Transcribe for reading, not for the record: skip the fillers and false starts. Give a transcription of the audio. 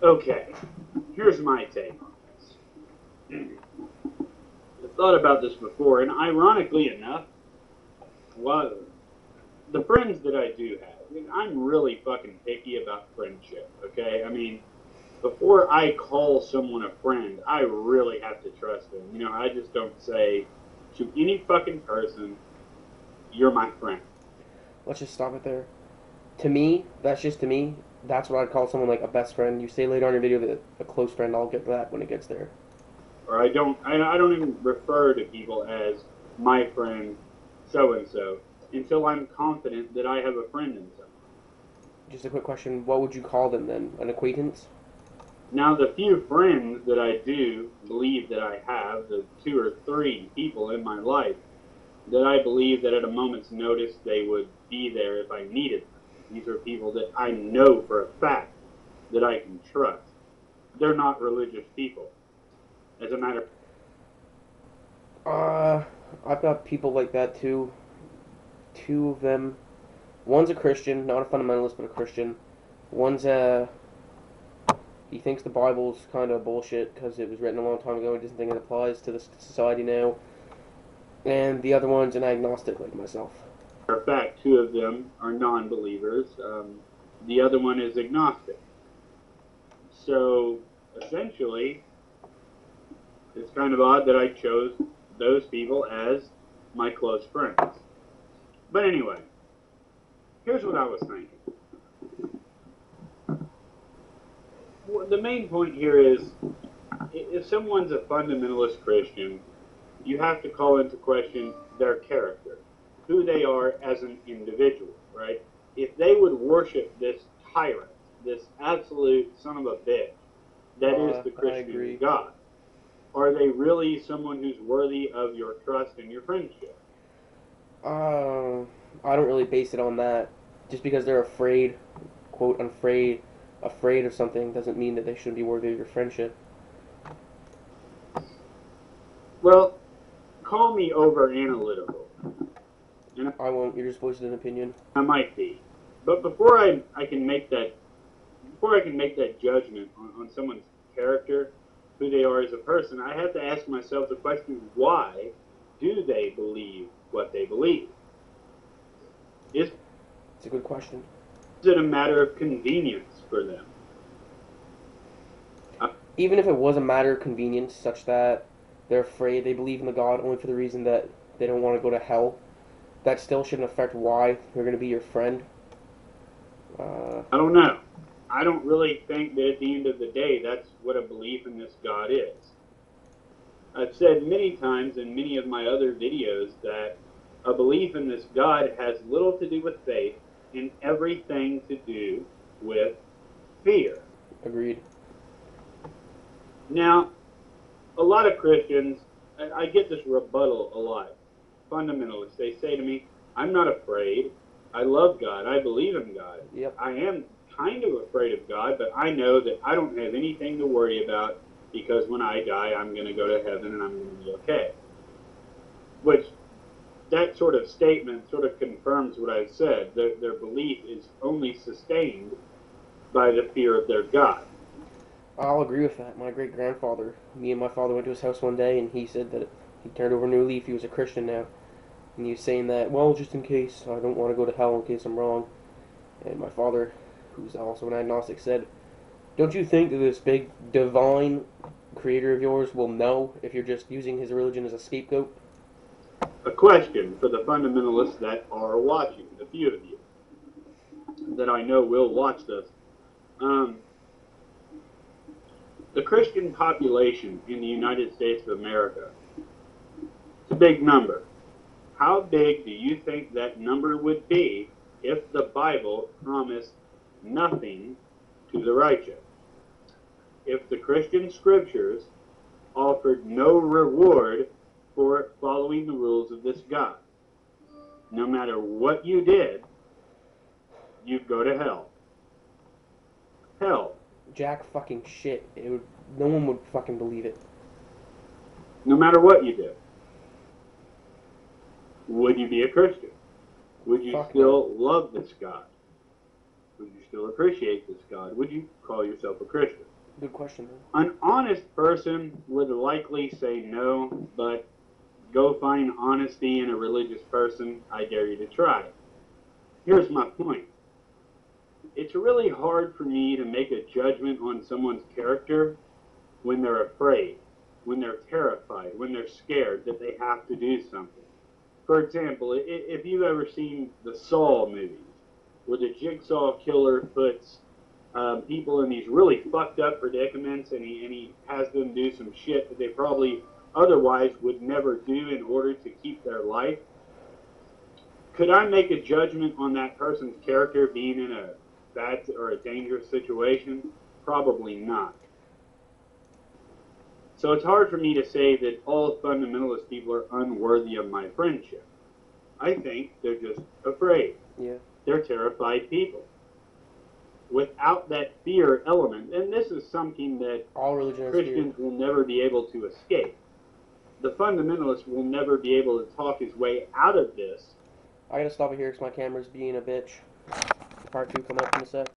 Okay, here's my take on this. I've thought about this before, and ironically enough, well, the friends that I do have, I mean, I'm really fucking picky about friendship, okay? I mean, before I call someone a friend, I really have to trust them. You know, I just don't say to any fucking person, you're my friend. Let's just stop it there. To me, that's just to me. That's what I'd call someone like a best friend. You say later on in your video that a close friend. I'll get to that when it gets there. Or I don't even refer to people as my friend so and so until I'm confident that I have a friend in someone. Just a quick question: what would you call them then? An acquaintance? Now, the few friends that I do believe that I have, the two or three people in my life that I believe that at a moment's notice they would be there if I needed them. These are people that I know for a fact that I can trust. They're not religious people. As a matter of Uh, I've got people like that too. Two of them. One's a Christian, not a fundamentalist, but a Christian. One's a he thinks the Bible's kind of bullshit because it was written a long time ago and doesn't think it applies to this society now. And the other one's an agnostic like myself. fact, two of them are non-believers. The other one is agnostic. So essentially, it's kind of odd that I chose those people as my close friends. But anyway, here's what I was thinking. The main point here is, if someone's a fundamentalist Christian, you have to call into question their character, who they are as an individual, right? If they would worship this tyrant, this absolute son of a bitch, that is the Christian God, are they really someone who's worthy of your trust and your friendship? I don't really base it on that. Just because they're afraid, quote, afraid of something doesn't mean that they shouldn't be worthy of your friendship. Well, call me over analytical. And I won't. You're just voicing an opinion. I might be. But before I can make that judgment on someone's character, who they are as a person, I have to ask myself the question, why do they believe what they believe? Is It's a good question. it a matter of convenience for them? Even if it was a matter of convenience, such that they're afraid, they believe in the God only for the reason that they don't want to go to hell, that still shouldn't affect why they're going to be your friend. I don't know. I don't really think that at the end of the day that's what a belief in this God is. I've said many times in many of my other videos that a belief in this God has little to do with faith and everything to do with fear. Agreed. Now, a lot of Christians, I get this rebuttal a lot. Fundamentalists, they say to me, I'm not afraid. I love God. I believe in God. Yep. I am kind of afraid of God, but I know that I don't have anything to worry about because when I die, I'm going to go to heaven and I'm going to be okay. Which, that sort of statement sort of confirms what I've said. Their belief is only sustained by the fear of their God. I'll agree with that. My great-grandfather, me and my father went to his house one day, and he said that he turned over a new leaf. He was a Christian now. And he was saying that, well, just in case, I don't want to go to hell in case I'm wrong. And my father, who's also an agnostic, said, don't you think that this big divine creator of yours will know if you're just using his religion as a scapegoat? A question for the fundamentalists that are watching, the few of you that I know will watch this. The Christian population in the United States of America, it's a big number. How big do you think that number would be if the Bible promised nothing to the righteous? If the Christian scriptures offered no reward for following the rules of this God? No matter what you did, you'd go to hell. Hell. Jack fucking shit. No one would fucking believe it. No matter what you did. Would you be a Christian? Would you still love this God? Would you still appreciate this God? Would you call yourself a Christian? Good question, though. An honest person would likely say no, but go find honesty in a religious person, I dare you to try. Here's my point. It's really hard for me to make a judgment on someone's character when they're afraid, when they're terrified, when they're scared that they have to do something. For example, if you've ever seen the Saw movies, where the jigsaw killer puts people in these really fucked up predicaments, and he has them do some shit that they probably otherwise would never do in order to keep their life. Could I make a judgment on that person's character being in a bad or a dangerous situation? Probably not. So it's hard for me to say that all fundamentalist people are unworthy of my friendship. I think they're just afraid. Yeah. They're terrified people. Without that fear element, and this is something that All religion has Christians will never be able to escape. The fundamentalist will never be able to talk his way out of this. I gotta stop it here because my camera's being a bitch. Part 2 coming up in a sec.